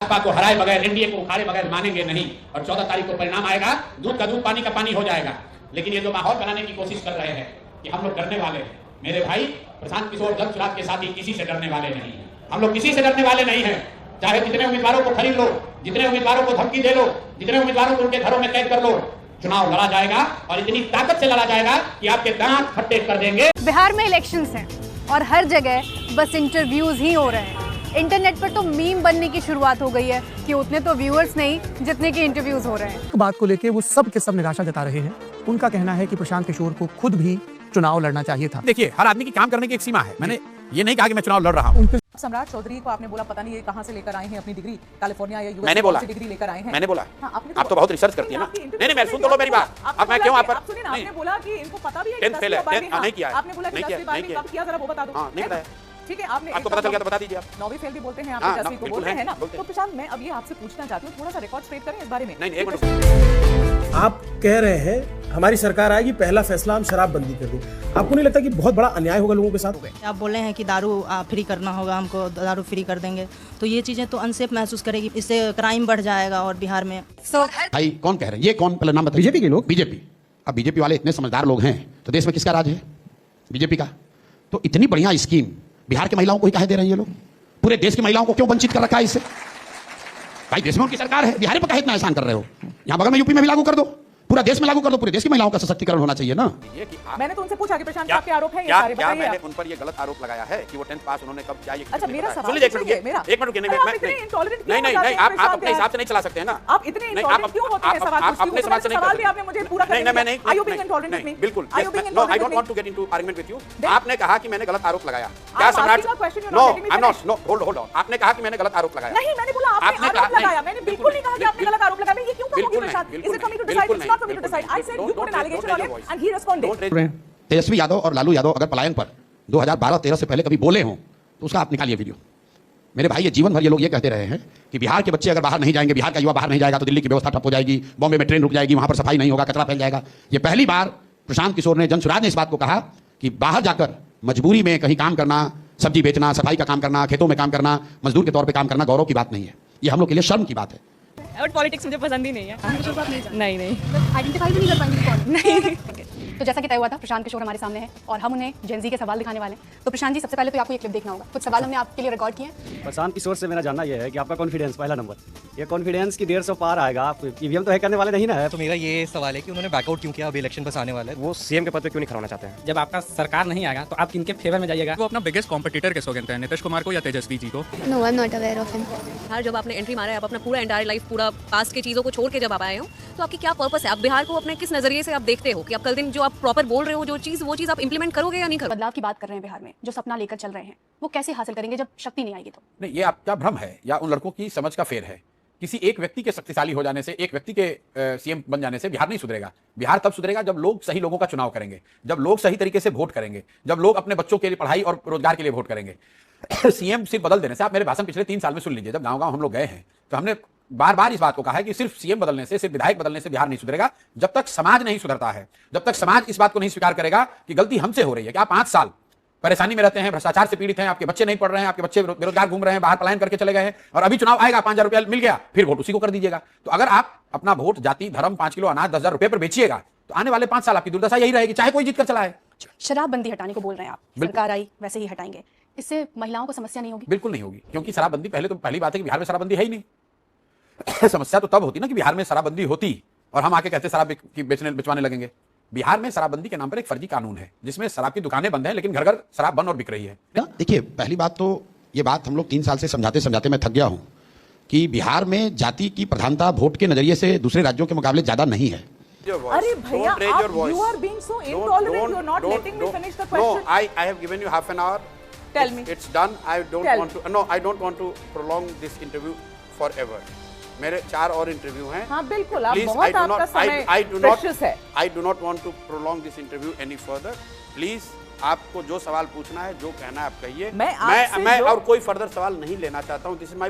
भाजपा को हराए बगैर, एनडीए को उखाड़े बगैर मानेंगे नहीं। और 14 तारीख को परिणाम आएगा, दूध का दूध पानी का पानी हो जाएगा। लेकिन ये जो माहौल बनाने की कोशिश कर रहे हैं कि हम लोग डरने वाले हैं, मेरे भाई प्रशांत किशोर जन सुराज के साथ ही किसी से डरने वाले नहीं है। हम लोग किसी से डरने वाले नहीं है। चाहे जितने उम्मीदवारोों को खरीद लो, जितने उम्मीदवारों को धमकी दे लो, जितने उम्मीदवारों को उनके घरों में कैद कर लो, चुनाव लड़ा जाएगा और इतनी ताकत से लड़ा जाएगा कि आपके दांत खट्टे कर देंगे। बिहार में इलेक्शंस हैं और हर जगह बस इंटरव्यूज ही हो रहे हैं। इंटरनेट पर तो मीम बनने की शुरुआत हो गई है कि उतने तो व्यूअर्स नहीं जितने के इंटरव्यूज हो रहे हैं। बात को लेके वो सब के सब निराशा जता रहे हैं। उनका कहना है कि प्रशांत किशोर को खुद भी चुनाव लड़ना चाहिए था। देखिए, हर आदमी की काम करने की एक सीमा है। मैंने ये नहीं कहा कि मैं चुनाव लड़ रहा हूँ। सम्राट चौधरी को आपने बोला पता नहीं ये कहाँ से लेकर आए हैं अपनी डिग्री, कैलिफोर्निया या यूएस मैंने बोला, से डिग्री लेकर आए हैं। मैंने बोला, हाँ, आप तो बहुत रिसर्च करती है ना। नहीं मैं सुन तो लो मेरी बात। अब मैं क्यों आप पर आपने बोला कि इनको पता भी है 10th फेल है, नहीं किया है। आपने बोला कि 10वीं 12वीं कब किया, जरा वो बता दो। हाँ, नहीं बताया। ठीक है, आपने आपको पता चल गया तो बता दीजिए आप। 9वीं फेल भी बोलते हैं, हाँ, आप 10वीं को बिल्कुल बोलते हैं ना। बोलते हैं। तो प्रशांत, मैं अब ये आपसे पूछना चाहती हूँ, थोड़ा सा रिकॉर्ड स्ट्रेट करें इस बारे में। नहीं, एक मिनट। आप कह रहे हैं हमारी सरकार आएगी, पहला फैसला हम शराबबंदी कर दें। आपको नहीं लगता कि बहुत बड़ा अन्याय होगा लोगों के साथ? आप बोल रहे हैं कि दारू फ्री करना होगा, हमको दारू फ्री कर देंगे, तो ये चीजें तो अनसेफ महसूस करेगी, इससे क्राइम बढ़ जाएगा। और बिहार में भाई कौन कह रहे हैं? ये कौन? पहले नाम बताइए। बीजेपी के लोग। बीजेपी। अब बीजेपी वाले इतने समझदार लोग हैं तो देश में किसका राज है? बीजेपी का। तो इतनी बढ़िया स्कीम बिहार की महिलाओं को ही काहे दे रहे हैं ये लोग? पूरे देश की महिलाओं को क्यों वंचित कर रखा है इससे? भाई देश में उनकी सरकार है, बिहार पर काहे इतना एहसान कर रहे हो? यहाँ बगल में यूपी में भी लागू कर दो, पूरा देश में लागू कर दो। पूरे देश की महिलाओं का सशक्तिकरण होना चाहिए ना। मैंने तो उनसे पूछा कि प्रशांत साहब के आरोप हैं ये सारे, क्या बताइए मैंने आप। उन पर ये गलत आरोप लगाया है कि वो 10th पास उन्होंने कब किया? अच्छा, मेरा सवाल सुन लीजिए, एक मिनट, नहीं, आप अपने हिसाब से नहीं चला सकते हैं ना। आप इतने इंटॉलरेंट क्यों होते हैं? सवाल अपने समाज से नहीं सवाल भी आपने मुझे पूरा नहीं, मैं नहीं, Are you being intolerant with me? बिल्कुल। Are you being No, I intolerant don't with want to me? get into argument with you. आपने कहा कि मैंने गलत आरोप लगाया। क्या I'm सम्राट? asking a question, you're No, not letting me I'm not. finish. No, hold on. आपने कहा कि मैंने गलत आरोप लगाया। नहीं, मैंने बोला आपने आरोप लगाया। मैंने बिल्कुल नहीं कहा कि आपने गलत आरोप लगाया। मैं ये क्यों कहूंगी प्रशांत? Is it for me to decide? It's not for me to decide. I said you put an allegation on him and he responded. Tejashwi Yadav और लालू यादव अगर पलायन पर 2012-13 से पहले कभी बोले हों तो उसका आप निकालिए वीडियो। मेरे भाई ये जीवन भर ये लोग ये कहते रहे हैं कि बिहार के बच्चे अगर बाहर नहीं जाएंगे, बिहार का युवा बाहर नहीं जाएगा तो दिल्ली की व्यवस्था ठप हो जाएगी, बॉम्बे में ट्रेन रुक जाएगी, वहां पर सफाई नहीं होगा, कचरा फैल जाएगा। ये पहली बार प्रशांत किशोर ने, जन सुराज ने इस बात को कहा कि बाहर जाकर मजबूरी में कहीं काम करना, सब्जी बेचना, सफाई का काम करना, खेतों में काम करना, मजदूर के तौर पर काम करना गौरव की बात नहीं है। ये हम लोग के लिए शर्म की बात है। और पॉलिटिक्स मुझे पसंद ही नहीं है। नहीं आइडेंटिफाई भी नहीं कर पाएंगे नहीं। तो जैसा कि तय हुआ था, प्रशांत किशोर हमारे सामने है और हम उन्हें जेनजी के सवाल दिखाने वाले हैं। तो प्रशांत जी, सबसे पहले तो आपको ये क्लिप देखना होगा। कुछ सवाल हमने आपके लिए रिकॉर्ड किए हैं। प्रशांत किशोर से मेरा जानना यह है कि आपका कॉन्फिडेंस, पहला नंबर, ये कॉन्फिडेंस की 150 पार आएगा। आप ईवीएम तो है करने वाले नहीं ना है? तो मेरा ये सवाल है कि उन्होंने बैकआउट क्यों किया? अभी इलेक्शन बस आने वाला है, वो सीएम के पद पे क्यों नहीं खड़ाना चाहते हैं? जब आपका सरकार नहीं आएगा तो आप किनके फेवर में जाइएगा? वो अपना बिगेस्ट कॉम्पिटिटर किसको कहते हैं, नीतीश कुमार को या तेजस्वी जी को? No, I am not aware of him. हर जब आपने एंट्री मारा है, आप अपना पूरा एंटायर लाइफ, पूरा पास्ट की चीज़ों को छोड़ के जब आप आए हो, तो आपकी क्या पर्पस है? आप बिहार को अपने किस नजरिए से आप देखते हो कि आप कल दिन जो आप प्रॉपर बोल रहे हो, जो चीज़, वो चीज़ आप इंप्लीमेंट करोगे या नहीं करोगे? बदलाव की बात कर रहे हैं बिहार में, जो सपना लेकर चल रहे हैं, वो कैसे हासिल करेंगे जब शक्ति नहीं आएगी? तो नहीं, ये आपका भ्रम है या उन लड़कों की समझ का फेर है। किसी एक व्यक्ति के शक्तिशाली हो जाने से, एक व्यक्ति के सीएम बन जाने से बिहार नहीं सुधरेगा। बिहार तब सुधरेगा जब लोग सही लोगों का चुनाव करेंगे, जब लोग सही तरीके से वोट करेंगे, जब लोग अपने बच्चों के लिए पढ़ाई और रोजगार के लिए वोट करेंगे। सीएम सिर्फ बदल देने से, आप मेरे भाषण पिछले 3 साल में सुन लीजिए, जब गांव-गांव हम लोग गए हैं तो हमने बार बार इस बात को कहा है कि सिर्फ सीएम बदलने से, सिर्फ विधायक बदलने से बिहार नहीं सुधरेगा। जब तक समाज नहीं सुधरता है, जब तक समाज इस बात को नहीं स्वीकार करेगा कि गलती हमसे हो रही है, कि आप 5 साल परेशानी में रहते हैं, भ्रष्टाचार से पीड़ित हैं, आपके बच्चे नहीं पढ़ रहे हैं, आपके बच्चे बेरोजगार घूम रहे हैं, बाहर पलायन करके चले गए हैं, और अभी चुनाव आएगा, 5000 रुपया मिल गया, फिर वोट उसी को कर दीजिएगा। तो अगर आप अपना वोट जाति, धर्म, 5 किलो अनाज 10,000 रुपए पर बेचिएगा तो आने वाले 5 साल आपकी दुर्दशा यही रहेगी, चाहे कोई जीत कर चलाए। शराबबंदी हटाने को बोल रहे हैं आप, सरकार आई वैसे ही हटाएंगे, इससे महिलाओं को समस्या नहीं होगी? बिल्कुल नहीं होगी, क्योंकि शराबबंदी, पहली बात है कि बिहार में शराबबंदी है ही नहीं। समस्या तो तब होती ना कि बिहार में शराबबंदी होती और हम आके कहते शराब की बेचवाने लगेंगे। बिहार में शराबबंदी के नाम पर एक फर्जी कानून है जिसमें शराब की दुकानें बंद हैं, लेकिन घर घर शराब बंद और बिक रही है। देखिए, पहली बात तो ये बात हम लोग 3 साल से समझाते समझाते मैं थक गया हूं कि बिहार में जाति की प्रधानता वोट के नजरिए से दूसरे राज्यों के मुकाबले ज्यादा नहीं है। अरे भैया, you are being so intolerant. You're not letting me finish the question. No, I have given you half an hour. Tell me. It's done. I don't want to prolong this interview forever. मेरे 4 और interview हैं। हाँ बिल्कुल, आप बहुत आपका समय precious है। I do not want to prolong this interview any further. Please, आपको जो सवाल पूछना है, जो कहना है आप कहिए। मैं और कोई फर्दर सवाल नहीं लेना चाहता हूँ। This is my